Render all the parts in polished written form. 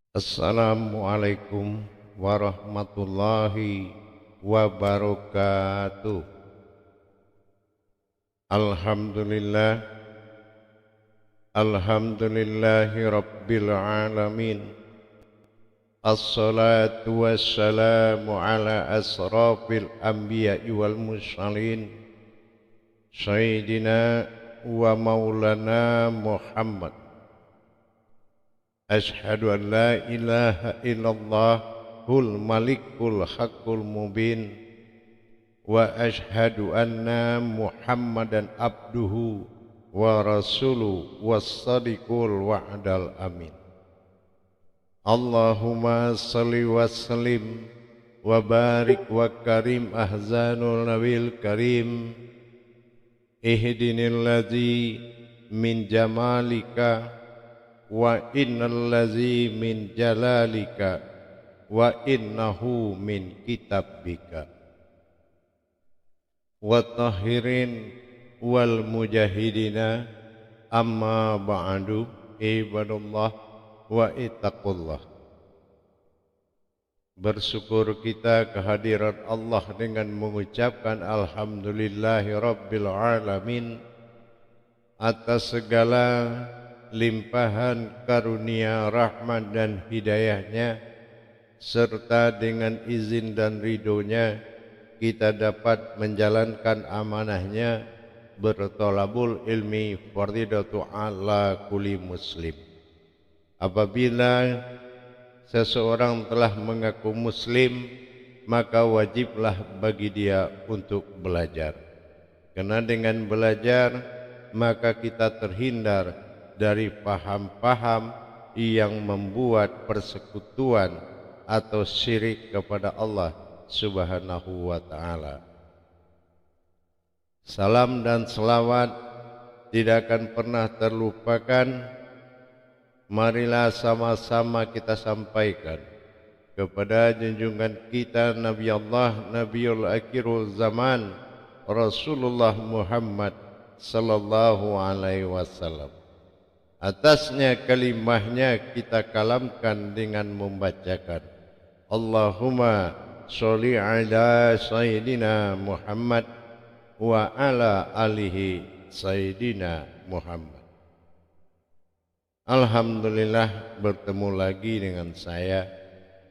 Assalamualaikum warahmatullahi wabarakatuh. Alhamdulillah, alhamdulillahi rabbil alamin. Assalatu wassalamu ala asrafil anbiya'i wal mursalin, Sayyidina wa maulana Muhammad. Ashhadu an la ilaha illallah hul malikul haqqul mubin wa ashhadu anna Muhammadan abduhu wa rasuluhu was-sadiqul wa'dal amin. Allahumma salli wa sallim wa barik wa karim ahzanul nabil karim ihdinil ladzi min jamalika wa innal ladzi min jalalika wa innahu min kitabika wa tahirin wal mujahidina amma ba'du ibadallah wa ittaqullah. Bersyukur kita kehadiran Allah dengan mengucapkan alhamdulillahi rabbil alamin atas segala limpahan karunia rahmat dan hidayahnya, serta dengan izin dan ridhonya kita dapat menjalankan amanahnya bertolabul ilmi fardidatu ala kulli muslim. Apabila seseorang telah mengaku muslim, maka wajiblah bagi dia untuk belajar, karena dengan belajar maka kita terhindar dari paham-paham yang membuat persekutuan atau syirik kepada Allah Subhanahu wa ta'ala. Salam dan selawat tidak akan pernah terlupakan. Marilah sama-sama kita sampaikan kepada junjungan kita Nabi Allah, Nabiul Akhirul Zaman, Rasulullah Muhammad sallallahu alaihi wasallam. Atasnya kalimahnya kita kalamkan dengan membacakan Allahumma sholli ala Sayyidina Muhammad wa ala alihi Sayyidina Muhammad. Alhamdulillah, bertemu lagi dengan saya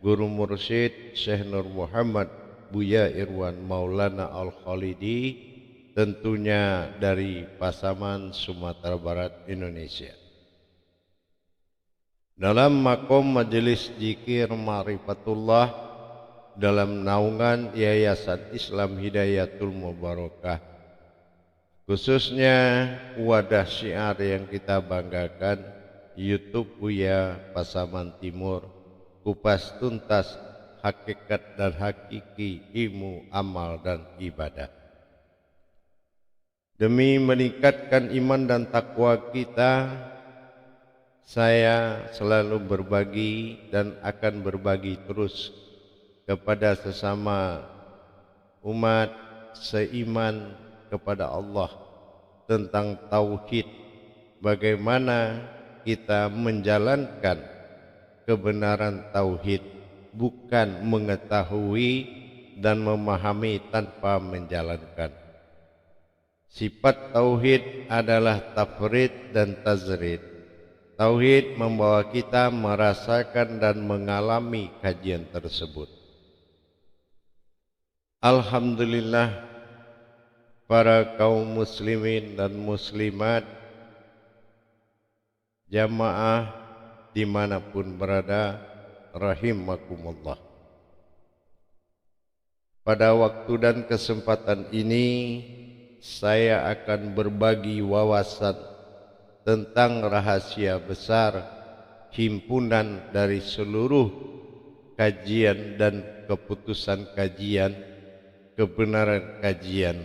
Guru Mursyid Syekh Nur Muhammad Buya Irwan Maulana Al-Khalidi, tentunya dari Pasaman, Sumatera Barat, Indonesia. Dalam makom majelis zikir Ma'rifatullah dalam naungan Yayasan Islam Hidayatul Mubarakah, khususnya wadah syiar yang kita banggakan, YouTube Buya Pasaman Timur, kupas tuntas hakikat dan hakiki ilmu amal dan ibadah. Demi meningkatkan iman dan takwa kita, saya selalu berbagi dan akan berbagi terus kepada sesama umat seiman kepada Allah tentang tauhid, bagaimana kita menjalankan kebenaran tauhid, bukan mengetahui dan memahami tanpa menjalankan. Sifat tauhid adalah tafrid dan tazrid. Tauhid membawa kita merasakan dan mengalami kajian tersebut. Alhamdulillah, para kaum muslimin dan muslimat, jamaah dimanapun berada, rahimakumullah. Pada waktu dan kesempatan ini saya akan berbagi wawasan tentang rahasia besar himpunan dari seluruh kajian dan keputusan kajian, kebenaran kajian,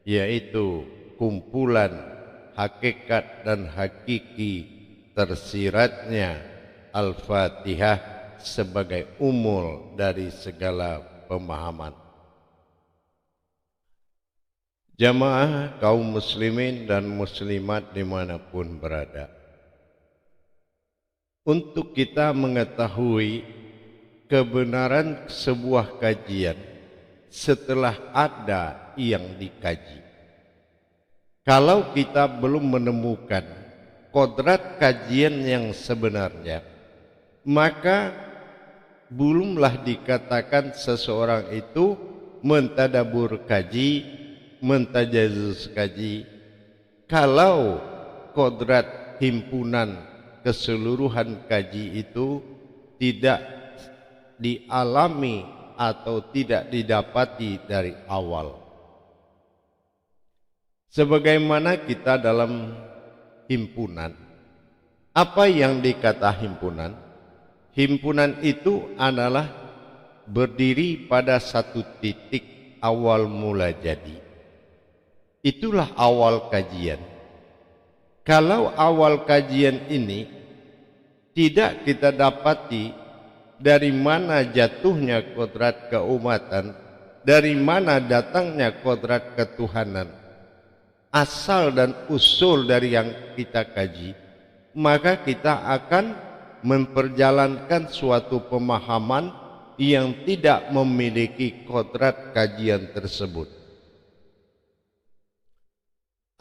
yaitu kumpulan hakikat dan hakiki tersiratnya Al-Fatihah sebagai umul dari segala pemahaman. Jamaah kaum muslimin dan muslimat dimanapun berada, untuk kita mengetahui kebenaran sebuah kajian setelah ada yang dikaji. Kalau kita belum menemukan kodrat kajian yang sebenarnya, maka belumlah dikatakan seseorang itu mentadabur kaji, mentajazus kaji. Kalau kodrat himpunan keseluruhan kaji itu tidak dialami atau tidak didapati dari awal. Sebagaimana kita dalam himpunan, apa yang dikata himpunan? Himpunan itu adalah berdiri pada satu titik awal mula jadi. Itulah awal kajian. Kalau awal kajian ini tidak kita dapati dari mana jatuhnya kodrat keumatan, dari mana datangnya kodrat ketuhanan, asal dan usul dari yang kita kaji, maka kita akan memperjalankan suatu pemahaman yang tidak memiliki kodrat kajian tersebut.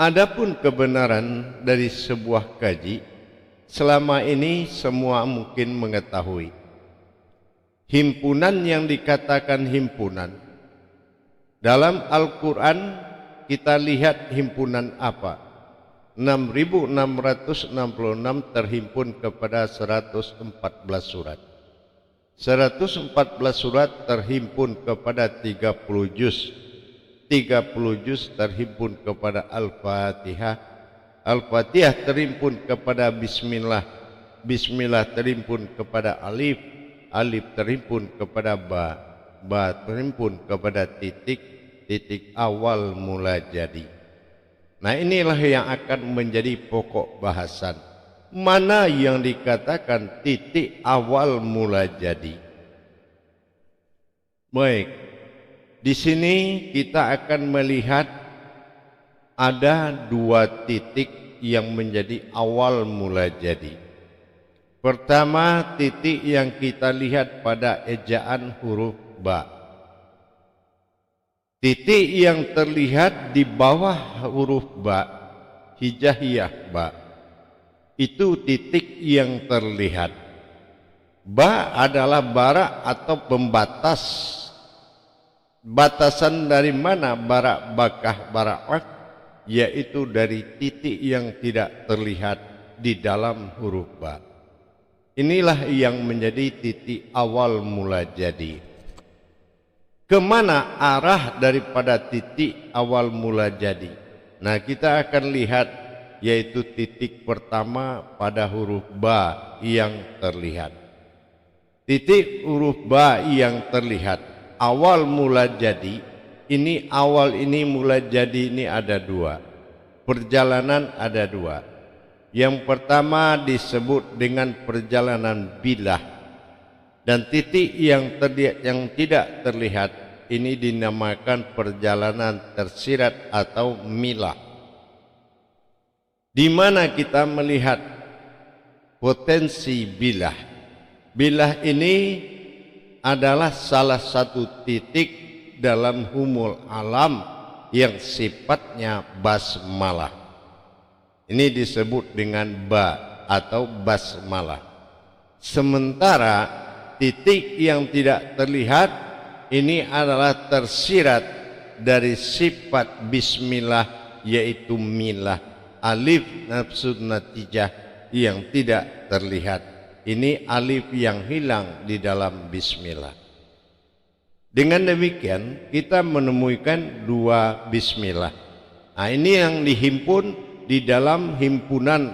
Adapun kebenaran dari sebuah kaji, selama ini semua mungkin mengetahui. Himpunan yang dikatakan himpunan, dalam Al-Quran kita lihat himpunan apa? 6.666 terhimpun kepada 114 surat. 114 surat terhimpun kepada 30 juz. 30 juz terhimpun kepada Al-Fatihah. Al-Fatihah terhimpun kepada Bismillah. Bismillah terhimpun kepada Alif. Alif terhimpun kepada Ba. Ba terhimpun kepada titik. Titik awal mula jadi. Nah, inilah yang akan menjadi pokok bahasan. Mana yang dikatakan titik awal mula jadi? Baik, di sini kita akan melihat ada dua titik yang menjadi awal mula jadi. Pertama, titik yang kita lihat pada ejaan huruf ba. Titik yang terlihat di bawah huruf ba, hijaiyah ba, itu titik yang terlihat. Ba adalah barak atau pembatas. Batasan dari mana barak bakah barak, yaitu dari titik yang tidak terlihat di dalam huruf ba. Inilah yang menjadi titik awal mula jadi. Kemana arah daripada titik awal mula jadi? Nah, kita akan lihat, yaitu titik pertama pada huruf ba yang terlihat. Titik huruf ba yang terlihat awal mula jadi, ini awal ini mula jadi ini ada dua. Perjalanan ada dua. Yang pertama disebut dengan perjalanan bilah. Dan titik yang tidak terlihat ini dinamakan perjalanan tersirat atau milah. Di mana kita melihat potensi bilah. Bilah ini adalah salah satu titik dalam humul alam yang sifatnya basmalah. Ini disebut dengan ba atau basmalah. Sementara titik yang tidak terlihat ini adalah tersirat dari sifat bismillah, yaitu milah, alif nafsu natijah yang tidak terlihat. Ini alif yang hilang di dalam bismillah. Dengan demikian kita menemukan dua bismillah. Nah, ini yang dihimpun di dalam himpunan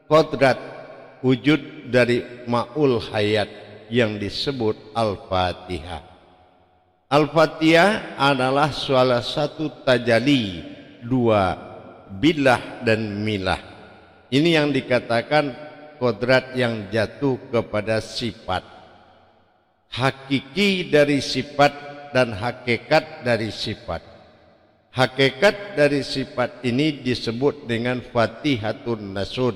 kodrat wujud dari ma'ul hayat yang disebut Al-Fatihah. Al-Fatihah adalah salah satu tajali dua bilah dan milah. Ini yang dikatakan kodrat yang jatuh kepada sifat. Hakiki dari sifat dan hakikat dari sifat. Hakikat dari sifat ini disebut dengan Fatihatun Nasun.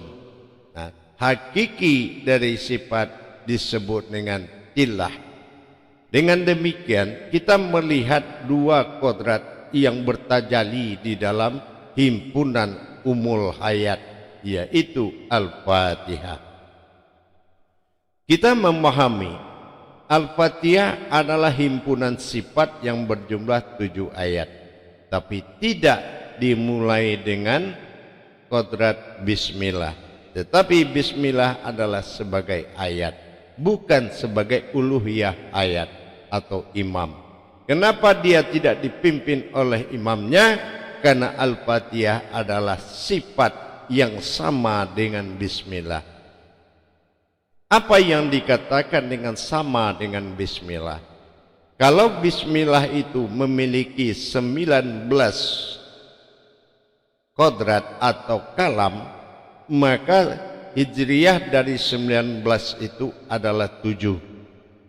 Nah, hakiki dari sifat disebut dengan tilah. Dengan demikian kita melihat dua kodrat yang bertajali di dalam himpunan umul hayat, yaitu Al-Fatihah. Kita memahami Al-Fatihah adalah himpunan sifat yang berjumlah 7 ayat, tapi tidak dimulai dengan kodrat bismillah, tetapi bismillah adalah sebagai ayat, bukan sebagai uluhiyah ayat atau imam. Kenapa dia tidak dipimpin oleh imamnya? Karena Al-Fatihah adalah sifat yang sama dengan bismillah. Apa yang dikatakan dengan sama dengan bismillah? Kalau bismillah itu memiliki 19 kodrat atau kalam, maka hijriyah dari 19 itu adalah 7.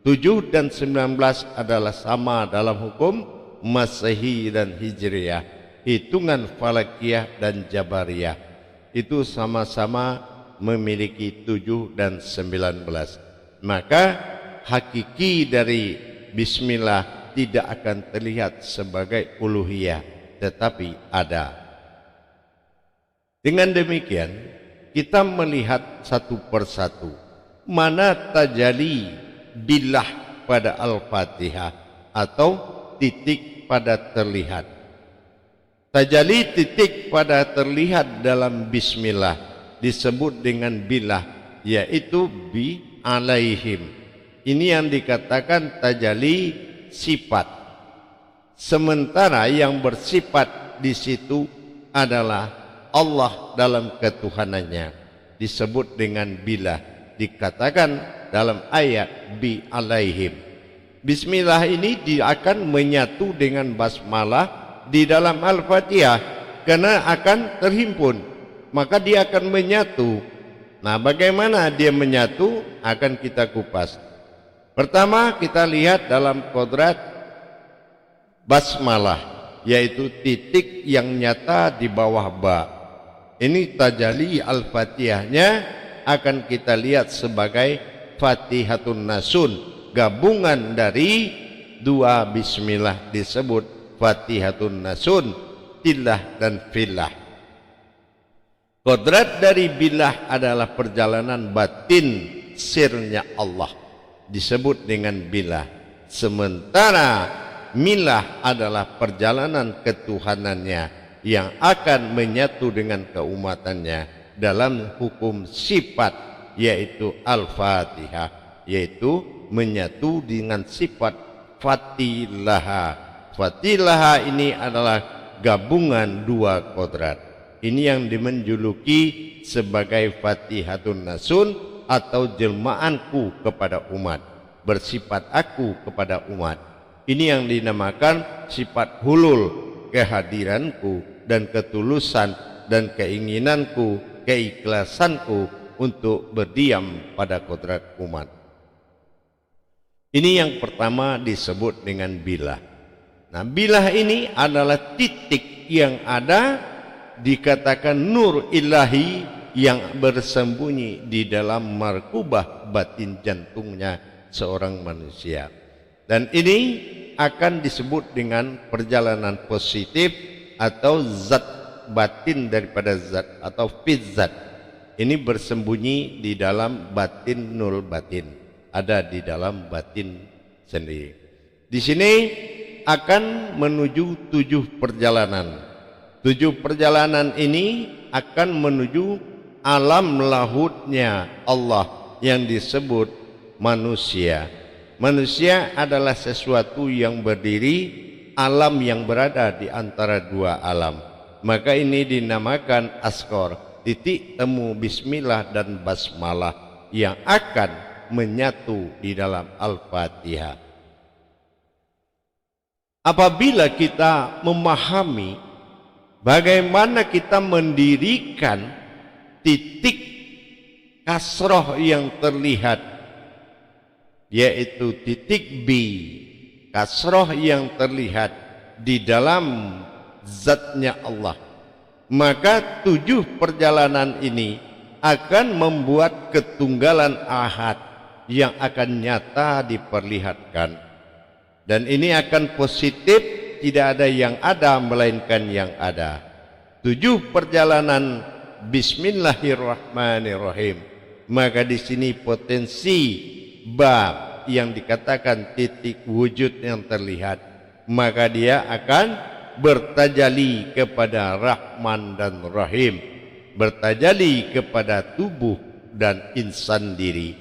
7 dan 19 adalah sama dalam hukum Masehi dan Hijriyah. Hitungan Falakiyah dan Jabariyah itu sama-sama memiliki 7 dan 19. Maka hakiki dari bismillah tidak akan terlihat sebagai uluhiyah, tetapi ada. Dengan demikian kita melihat satu persatu mana tajalli billah pada Al-Fatihah atau titik pada terlihat. Tajalli titik pada terlihat dalam bismillah disebut dengan billah, yaitu bi alaihim. Ini yang dikatakan tajalli sifat. Sementara yang bersifat di situ adalah Allah dalam ketuhanannya, disebut dengan billah. Dikatakan dalam ayat bi alaihim. Bismillah ini dia akan menyatu dengan basmalah di dalam Al-Fatihah karena akan terhimpun. Maka dia akan menyatu. Nah, bagaimana dia menyatu akan kita kupas. Pertama kita lihat dalam kodrat basmalah, yaitu titik yang nyata di bawah ba. Ini tajalli Al-Fatihahnya akan kita lihat sebagai Fatihatun Nasun, gabungan dari dua bismillah disebut Fatihatun Nasun, tilah dan filah. Kodrat dari billah adalah perjalanan batin sirnya Allah, disebut dengan billah. Sementara milah adalah perjalanan ketuhanannya yang akan menyatu dengan keumatannya dalam hukum sifat, yaitu Al-Fatihah, yaitu menyatu dengan sifat Fatilaha. Fatilaha ini adalah gabungan dua kodrat. Ini yang dimenjuluki sebagai Fatihatun Nasun atau jelmaanku kepada umat, bersifat aku kepada umat. Ini yang dinamakan sifat hulul, kehadiranku dan ketulusan dan keinginanku, keikhlasanku untuk berdiam pada kodrat umat. Ini yang pertama disebut dengan billah. Nah, billah ini adalah titik yang ada, dikatakan nur ilahi yang bersembunyi di dalam markubah batin jantungnya seorang manusia. Dan ini akan disebut dengan perjalanan positif atau zat batin daripada zat atau fizzat. Ini bersembunyi di dalam batin nul batin, ada di dalam batin sendiri. Di sini akan menuju 7 perjalanan. 7 perjalanan ini akan menuju alam lahutnya Allah yang disebut manusia. Manusia adalah sesuatu yang berdiri, alam yang berada di antara dua alam. Maka ini dinamakan askor, titik temu bismillah dan basmalah yang akan menyatu di dalam Al-Fatihah. Apabila kita memahami bagaimana kita mendirikan titik kasroh yang terlihat, yaitu titik B, kasroh yang terlihat di dalam zatnya Allah, maka 7 perjalanan ini akan membuat ketunggalan ahad yang akan nyata diperlihatkan, dan ini akan positif, tidak ada yang ada melainkan yang ada. 7 perjalanan Bismillahirrahmanirrahim. Maka di sini potensi bab yang dikatakan titik wujud yang terlihat, maka dia akan bertajali kepada Rahman dan Rahim, bertajali kepada tubuh dan insan diri.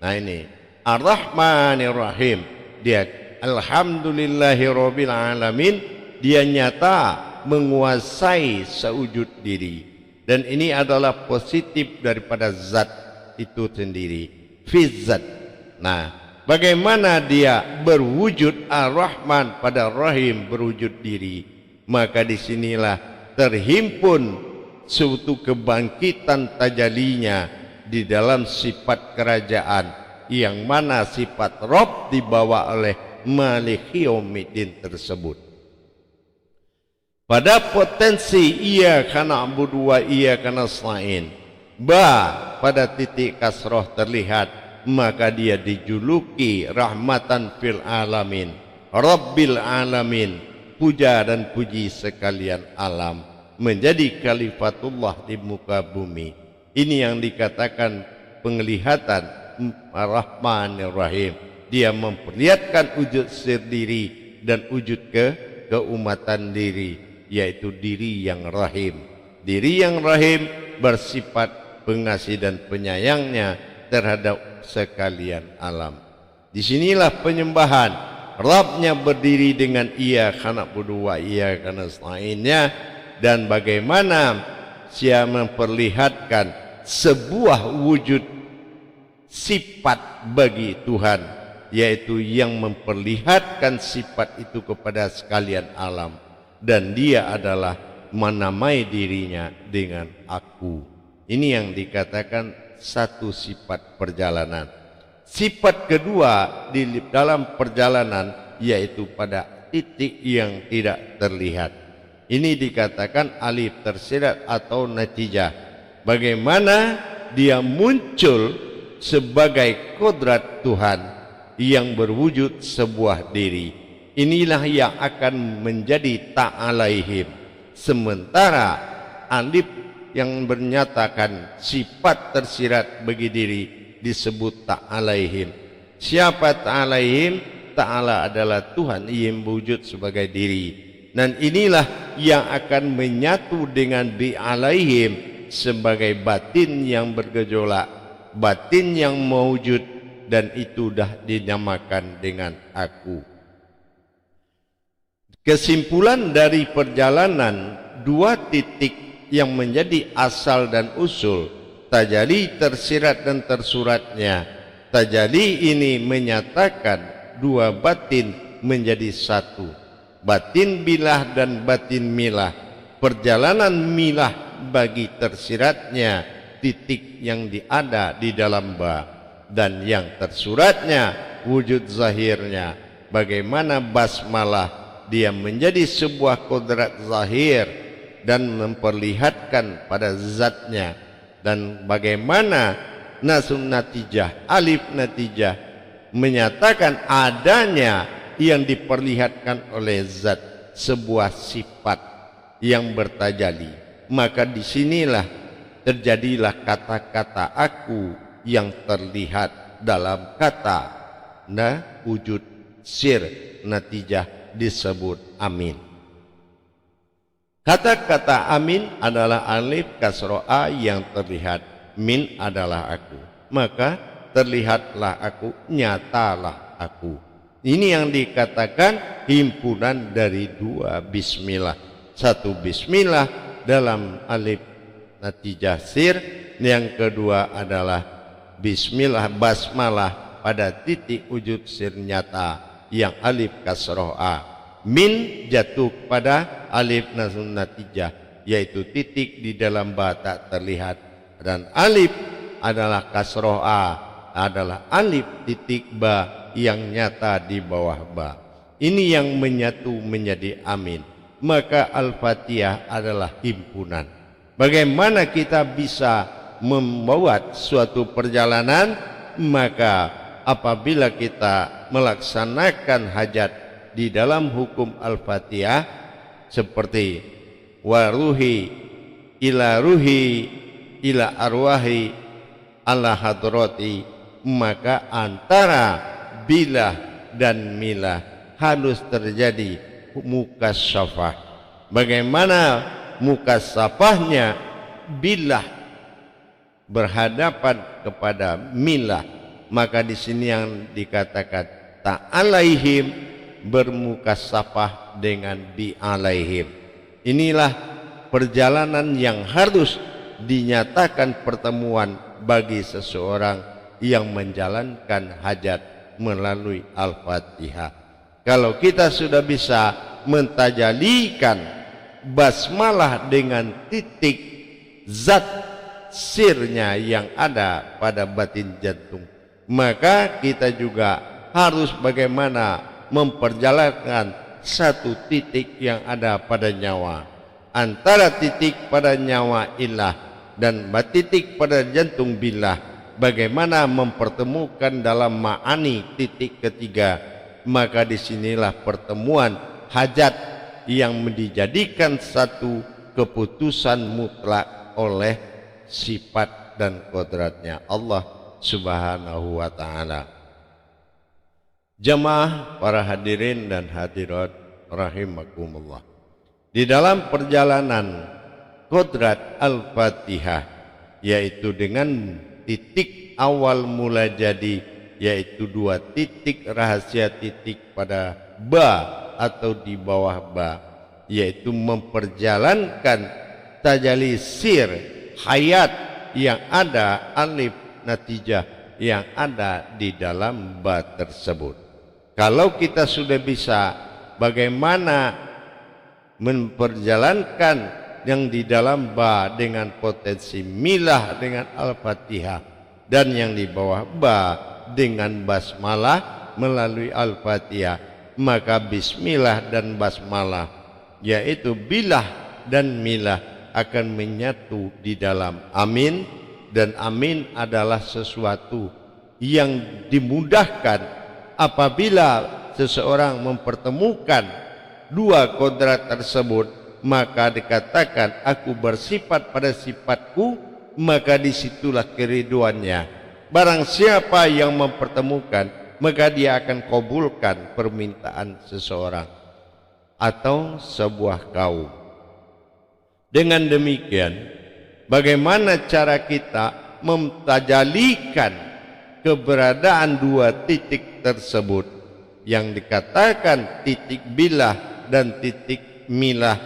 Nah ini Ar-Rahmanir-Rahim, dia Alhamdulillahirabbil alamin, dia nyata menguasai sewujud diri, dan ini adalah positif daripada zat itu sendiri, fizzat. Nah, bagaimana dia berwujud Ar-Rahman pada Rahim berwujud diri, maka disinilah terhimpun suatu kebangkitan tajalinya di dalam sifat kerajaan, yang mana sifat Rabb dibawa oleh Maliki Yaumiddin tersebut. Pada potensi iyyaka na'budu wa iyyaka nasta'in, pada titik kasroh terlihat, maka dia dijuluki rahmatan fil alamin, Rabbil alamin, puja dan puji sekalian alam, menjadi khalifatullah di muka bumi. Ini yang dikatakan penglihatan Ar-Rahmanir Rahim. Dia memperlihatkan wujud sendiri dan wujud keumatan diri, yaitu diri yang rahim. Diri yang rahim bersifat pengasih dan penyayangnya terhadap sekalian alam. Disinilah penyembahan Rabbnya berdiri dengan iyyaka na'budu wa iyyaka nasta'innya, dan bagaimana dia memperlihatkan sebuah wujud sifat bagi Tuhan, yaitu yang memperlihatkan sifat itu kepada sekalian alam, dan dia adalah menamai dirinya dengan aku. Ini yang dikatakan satu sifat perjalanan. Sifat kedua di dalam perjalanan yaitu pada titik yang tidak terlihat. Ini dikatakan alif tersirat atau natijah. Bagaimana dia muncul sebagai kodrat Tuhan yang berwujud sebuah diri. Inilah yang akan menjadi ta'alaihim. Sementara alif yang menyatakan sifat tersirat bagi diri disebut ta'alaihim. Siapa ta'alaihim? Ta'ala adalah Tuhan yang berwujud sebagai diri. Dan inilah yang akan menyatu dengan bi'alaihim sebagai batin yang bergejolak, batin yang mewujud, dan itu dah dinamakan dengan aku. Kesimpulan dari perjalanan dua titik yang menjadi asal dan usul, tajali tersirat dan tersuratnya. Tajali ini menyatakan dua batin menjadi satu, batin bilah dan batin milah. Perjalanan milah bagi tersiratnya titik yang ada di dalam ba, dan yang tersuratnya wujud zahirnya. Bagaimana basmalah dia menjadi sebuah kodrat zahir dan memperlihatkan pada zatnya, dan bagaimana nasun natijah, alif natijah menyatakan adanya yang diperlihatkan oleh zat, sebuah sifat yang bertajali. Maka disinilah terjadilah kata-kata aku yang terlihat dalam kata wujud sir natijah disebut amin. Kata-kata amin adalah alif kasroh a yang terlihat, min adalah aku, maka terlihatlah aku, nyatalah aku. Ini yang dikatakan himpunan dari dua bismillah. Satu bismillah dalam alif natijah sir, yang kedua adalah bismillah basmalah pada titik wujud sir nyata yang alif kasroh a. Min jatuh pada alif nasun natijah, yaitu titik di dalam ba tak terlihat, dan alif adalah kasroh a, adalah alif titik ba yang nyata di bawah ba. Ini yang menyatu menjadi amin. Maka Al-Fatihah adalah himpunan. Bagaimana kita bisa membuat suatu perjalanan, maka apabila kita melaksanakan hajat di dalam hukum Al-Fatihah seperti waruhi ila arwahi ala hadrati, maka antara bilah dan milah harus terjadi mukasyafah. Bagaimana mukasyafahnya? Bilah berhadapan kepada milah, maka di sini yang dikatakan ta'alaihim, bermukasyafah dengan bi'alaihim. Inilah perjalanan yang harus dinyatakan pertemuan bagi seseorang yang menjalankan hajat melalui Al-Fatihah. Kalau kita sudah bisa mentajalikan basmalah dengan titik zat sirnya yang ada pada batin jantung, maka kita juga harus bagaimana memperjalankan satu titik yang ada pada nyawa. Antara titik pada nyawa ilah dan titik pada jantung billah, bagaimana mempertemukan dalam ma'ani titik ketiga, maka disinilah pertemuan hajat yang dijadikan satu keputusan mutlak oleh sifat dan kodratnya Allah Subhanahu wa ta'ala. Jamaah para hadirin dan hadirat rahimakumullah, di dalam perjalanan kodrat Al-Fatihah, yaitu dengan titik awal mula jadi, yaitu 2 titik rahasia titik pada ba atau di bawah ba, yaitu memperjalankan tajalli sir hayat yang ada, alif natijah yang ada di dalam ba tersebut. Kalau kita sudah bisa bagaimana memperjalankan yang di dalam ba dengan potensi milah dengan Al-Fatihah, dan yang di bawah ba dengan basmalah melalui Al-Fatihah, maka bismillah dan basmalah, yaitu bilah dan milah, akan menyatu di dalam amin. Dan amin adalah sesuatu yang dimudahkan apabila seseorang mempertemukan 2 kodrat tersebut, maka dikatakan aku bersifat pada sifatku, maka disitulah keriduannya. Barang siapa yang mempertemukan, maka dia akan kabulkan permintaan seseorang atau sebuah kaum. Dengan demikian, bagaimana cara kita mentajalikan keberadaan 2 titik tersebut yang dikatakan titik bilah dan titik milah,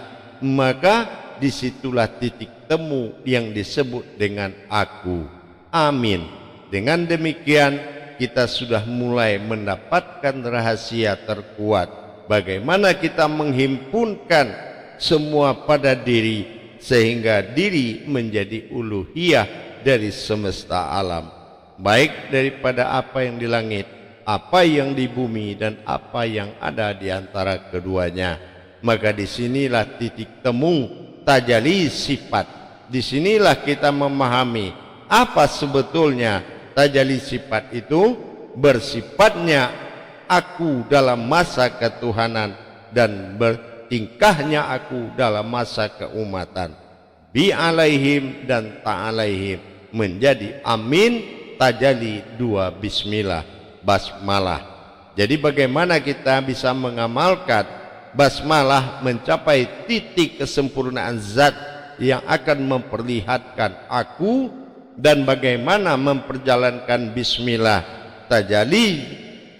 maka disitulah titik temu yang disebut dengan aku. Amin. Dengan demikian kita sudah mulai mendapatkan rahasia terkuat, bagaimana kita menghimpunkan semua pada diri sehingga diri menjadi uluhiyah dari semesta alam, baik daripada apa yang di langit, apa yang di bumi, dan apa yang ada di antara keduanya. Maka disinilah titik temu tajalli sifat. Disinilah kita memahami apa sebetulnya tajalli sifat itu. Bersifatnya aku dalam masa ketuhanan dan bertingkahnya aku dalam masa keumatan. Bi alaihim dan ta'alaihim menjadi amin, tajalli 2 bismillah basmalah. Jadi bagaimana kita bisa mengamalkan basmalah mencapai titik kesempurnaan zat yang akan memperlihatkan aku, dan bagaimana memperjalankan bismillah tajalli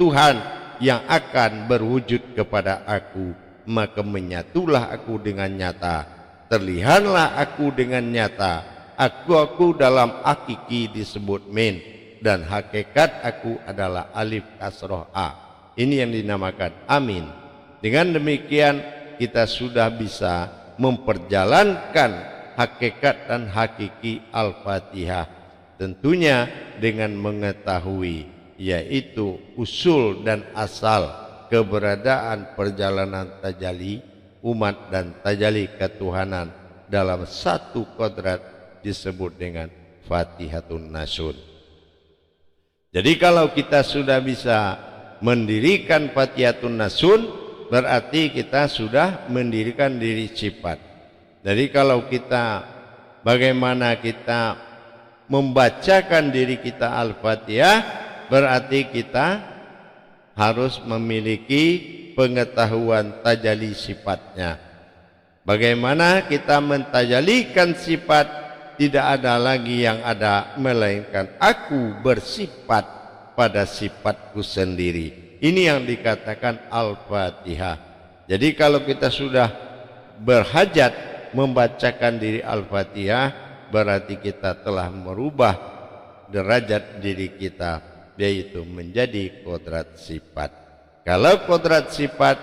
Tuhan yang akan berwujud kepada aku, maka menyatulah aku dengan nyata, terlihatlah aku dengan nyata. Aku dalam hakiki disebut min, dan hakikat aku adalah alif kasroh a. Ini yang dinamakan amin. Dengan demikian kita sudah bisa memperjalankan hakikat dan hakiki Al-Fatihah, tentunya dengan mengetahui yaitu usul dan asal keberadaan perjalanan tajalli umat dan tajalli ketuhanan dalam satu kodrat disebut dengan Fatihatun Nasun. Jadi kalau kita sudah bisa mendirikan Fatihatun Nasun, berarti kita sudah mendirikan diri sifat. Jadi kalau kita bagaimana kita membacakan diri kita Al-Fatihah, berarti kita harus memiliki pengetahuan tajalli sifatnya. Bagaimana kita mentajalikan sifat, tidak ada lagi yang ada melainkan aku bersifat pada sifatku sendiri. Ini yang dikatakan Al-Fatihah. Jadi kalau kita sudah berhajat membacakan diri Al-Fatihah, berarti kita telah merubah derajat diri kita, yaitu menjadi kodrat sifat. Kalau kodrat sifat,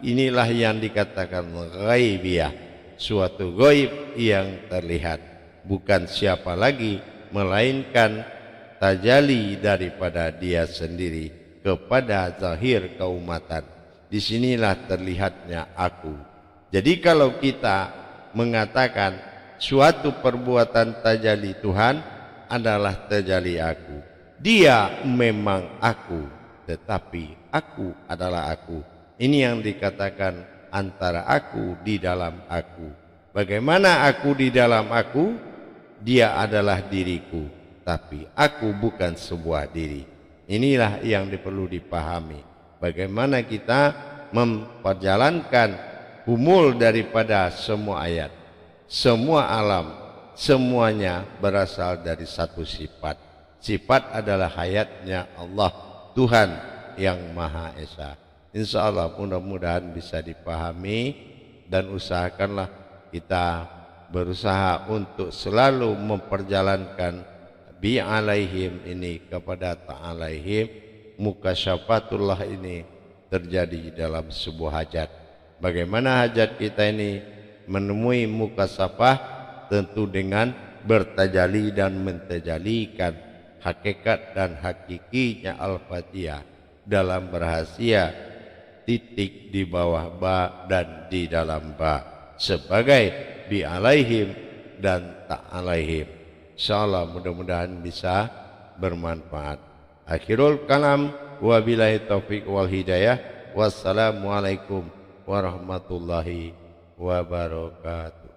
inilah yang dikatakan ghaibiyah, suatu ghaib yang terlihat, bukan siapa lagi melainkan tajalli daripada dia sendiri kepada zahir keumatan. Disinilah terlihatnya aku. Jadi kalau kita mengatakan suatu perbuatan tajalli Tuhan adalah tajalli aku, dia memang aku, tetapi aku adalah aku. Ini yang dikatakan antara aku di dalam aku. Bagaimana aku di dalam aku? Dia adalah diriku, tapi aku bukan sebuah diri. Inilah yang perlu dipahami. Bagaimana kita memperjalankan humul daripada semua ayat, semua alam, semuanya berasal dari satu sifat. Sifat adalah hayatnya Allah, Tuhan yang Maha Esa. Insya Allah mudah-mudahan bisa dipahami, dan usahakanlah kita berusaha untuk selalu memperjalankan bi alaihim ini kepada ta'alaihim. Mukasyafatullah ini terjadi dalam sebuah hajat. Bagaimana hajat kita ini menemui mukasyafah? Tentu dengan bertajali dan mentajalikan hakikat dan hakikinya Al-Fatihah dalam rahasia titik di bawah ba dan di dalam ba sebagai bi alaihim dan ta'alaihim. Insyaallah mudah-mudahan bisa bermanfaat. Akhirul kalam, wabillahi taufiq wal hidayah. Wassalamualaikum warahmatullahi wabarakatuh.